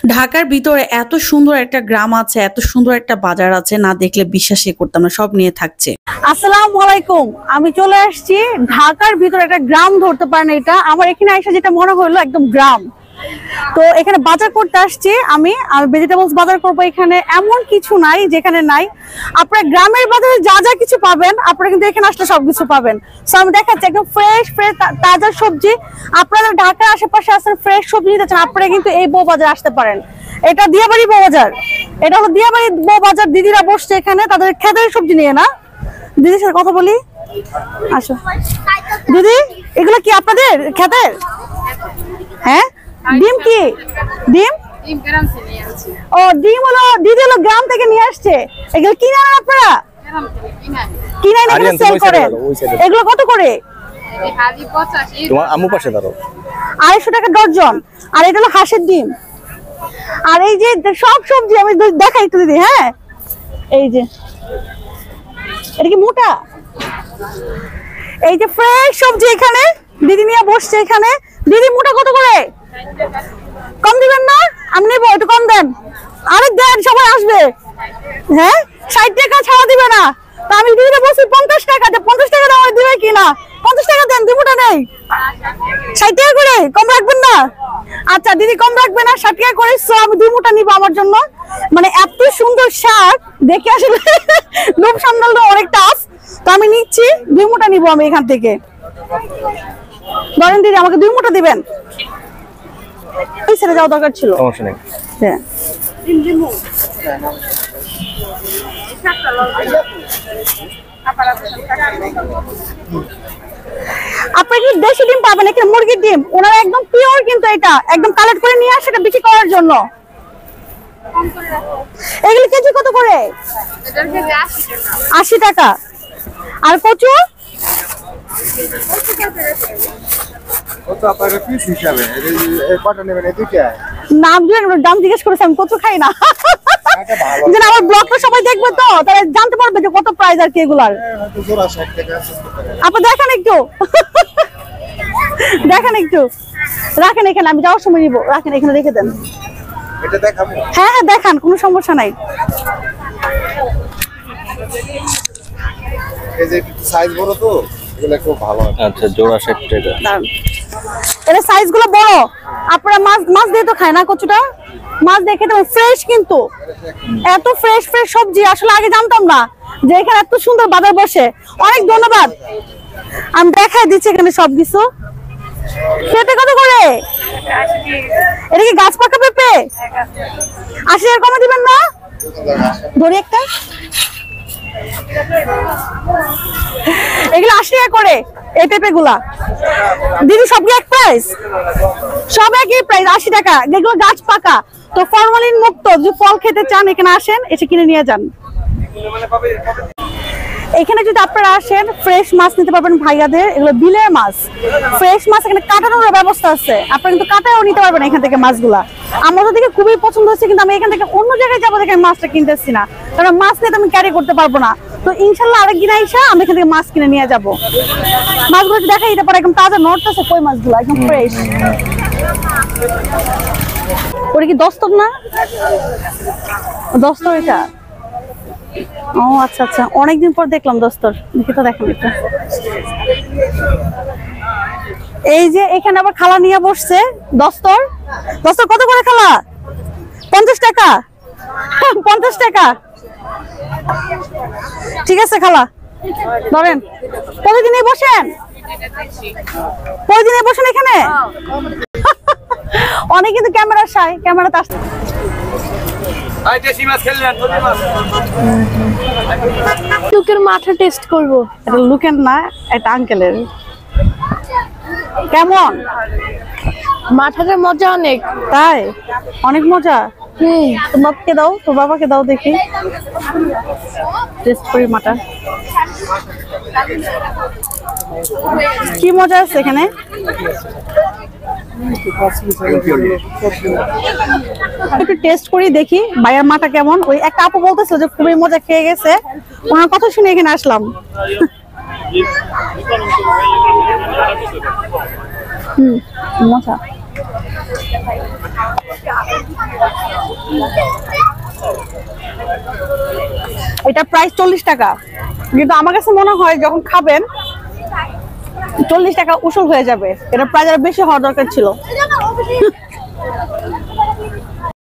ঢাকার ভিতরে এত সুন্দর একটা গ্রাম আছে, এত সুন্দর একটা বাজার আছে, না দেখলে বিশ্বাসই করতাম না। সব নিয়ে থাকছে। আসসালামু আলাইকুম, আমি চলে আসছি ঢাকার ভিতরে একটা গ্রাম ধরতে পারেন। এটা আমার এখানে এসে যেটা মনে হলো একদম গ্রাম। তো এখানে বাজার করতে আসছি আমি ভেজিটেবলস বাজার করব। এখানে এমন কিছু নাই যেখানে নাই। আপনারা গ্রামের বাজারে যা যা কিছু পাবেন আপনারা কিন্তু এখানে আসলে সবকিছু পাবেন। সো আমি দেখাচ্ছি একদম ফ্রেশ তাজা সবজি। আপনারা ঢাকার আশেপাশে আসেন, ফ্রেশ সবজি নিতে চান, আপনারা কিন্তু এই বউ বাজার আসতে পারেন। এটা দিয়াবাড়ি বউ বাজার, এটা হলো দিয়াবাড়ি বউ বাজার। দিদিরা বসছে এখানে তাদের খেতের সবজি নিয়ে। না দিদির সাথে কথা বলি, আসো দিদি, এগুলো কি আপনাদের খেতের? হ্যাঁ, ডিম কি? ডিম ও ডিম হলো দিদি হলো গ্রাম থেকে নিয়ে আসছে। এগুলো কিনে আনেন আপনারা? কিনে এনে সেল করেন। এগুলো কত করে? 250 টাকা ডর্জন। আর এটা হলো হাঁসের ডিম। আর এই যে সব সবজি আমি দেখাই একটু দিদি। হ্যাঁ, এই যে এটা কি মোটা, এই যে ফ্রেশ সবজি এখানে দিদি নিয়ে বসছে এখানে। দিদি মোটা কত করে? কম দিবেন না? আমি নেবো, একটু কম দেন। আরে দেন, সবাই আসবে। হ্যাঁ, 60 টাকা ছাড়া দিবে না। তা আমি দিদিটা বলছি 50 টাকা, 50 টাকা দাম দিবে কিনা? 50 টাকা দেন, দুটোটা নেই। 60 টাকা করে কম রাখবেন না? আচ্ছা দিদি কম রাখবে না, 60 টাকা করে। সো আমি 2 মুঠা নিবো আমার জন্য। মানে এত সুন্দর শাক দেখে আসলে লোভ সামলানো অনেক টাফ। তো আমি নিচ্ছি, 2 মুঠা নিবো আমি এখান থেকে। ধরেন দিদি আমাকে 2 মুঠা দিবেন। এই ছেড়ে যাওয়া দরকার ছিল। সমস্যা নেই। হ্যাঁ, আপনি কি দেশি ডিম পাবেন এখানে? মুরগির ডিম ওনারা একদম পিওর, কিন্তু এটা একদম কালেক্ট করে নিয়ে আসে বিক্রি করার জন্য। এগুলো কেজি কত করে? 80 টাকা। আর কচু? দাম জিজ্ঞেস করেছি, আমি কচু খাই না। আমার ব্লগটা সবাই দেখবে তো, তারা জানতে পারবে যে কত প্রাইস আর কি এগুলার। আপনি দেখেন একটু, দেখেন একটু, রাখেন এখানে, আমি যাওয়ার সময় নিবো। রাখেন এখানে, রেখে দেন। হ্যাঁ হ্যাঁ দেখান, কোনো সমস্যা নাই। সাইজ বড় তো, এগুলো খুব ভালো। আচ্ছা, জোড়া 60 টাকা। এটা সাইজ গুলো বড়। আপনারা মাছ দিয়ে তো খায় না কচুটা? মাছ দিয়ে খেতে ফ্রেশ, কিন্তু এত ফ্রেশ ফ্রেশ সবজি আসলে আগে জানতাম না যে এখানে এত সুন্দর বাজার বসে। অনেক ধন্যবাদ। আমি দেখাই দিচ্ছি এখানে সবকিছু। পেঁপে কত করে? এটা কি গাছ পাকা পেঁপে? 80 টাকা কমে দিবেন না? ধরি একটা। এগুলো 80 টাকা করে এই পেঁপে গুলা। দিদি সব কি এক প্রাইস? সব একই প্রাইস, 80 টাকা। যেগুলো গাছ পাকা, তো ফরমালিন মুক্ত, যদি ফল খেতে চান এখানে আসেন, এসে কিনে নিয়ে যান। এখানে যদি আপনারা আসেন ফ্রেশ মাছ নিতে পারবেন ভাইয়াদের। এগুলো বিলের মাছ, ফ্রেশ মাছ। এখানে কাটানোর ব্যবস্থা আছে, আপনারা কিন্তু কাটাও নিতে পারবেন এখান থেকে মাছগুলা। আমার দেখে খুবই পছন্দ হচ্ছে, কিন্তু আমি এখান থেকে অন্য জায়গায় যাবো দেখে আমি মাছটা কিনতেছি না, কারণ মাছ নিয়ে তো আমি ক্যারি করতে পারবো না। তো ইনশাল্লাহ আরেকদিন আইসা আমি এখান থেকে মাছ কিনে নিয়ে যাবো। মাছগুলো দেখা দিতে পারে, একদম তাজা নর্থ আছে কই মাছগুলো, একদম ফ্রেশ। ওটা কি দস্তর না? দস্তর এটা? ও আচ্ছা আচ্ছা, অনেকদিন পর দেখলাম দস্তর। দেখি তো, দেখেন এটা। এই যে এখানে আবার খালা নিয়ে বসছে দস্তর। দস্তর কত করে খালা? 50 টাকা। 50 টাকা, ঠিক আছে খালা, ধরেন। প্রতিদিনই বসেন? প্রতিদিনই বসেন এখানে? অনেক কিন্তু ক্যামেরা শাই, ক্যামেরাতে আসতে। লুকের মাথা টেস্ট করবো। এটা লুকের না, এটা আঙ্কেলের। কেমন? মাথাটার মজা অনেক। তাই? অনেক মজা। তোর বাবাকে দাও, তোর বাবাকে দাও দেখি, টেস্ট করি মাটা। কি মজা আছে এখানে। একটু টেস্ট করি দেখি ভাইয়ার মাটা কেমন। ওই একটা আপু বলতেছিল যে খুবই মজা, খেয়ে গেছে। ওনার কথা শুনে এখানে আসলাম। মজা। এটা প্রাইস 40 টাকা, কিন্তু আমার কাছে মনে হয় যখন খাবেন 40 টাকা উসুল হয়ে যাবে, এটা প্রাইস আরো বেশি হওয়ার দরকার ছিল।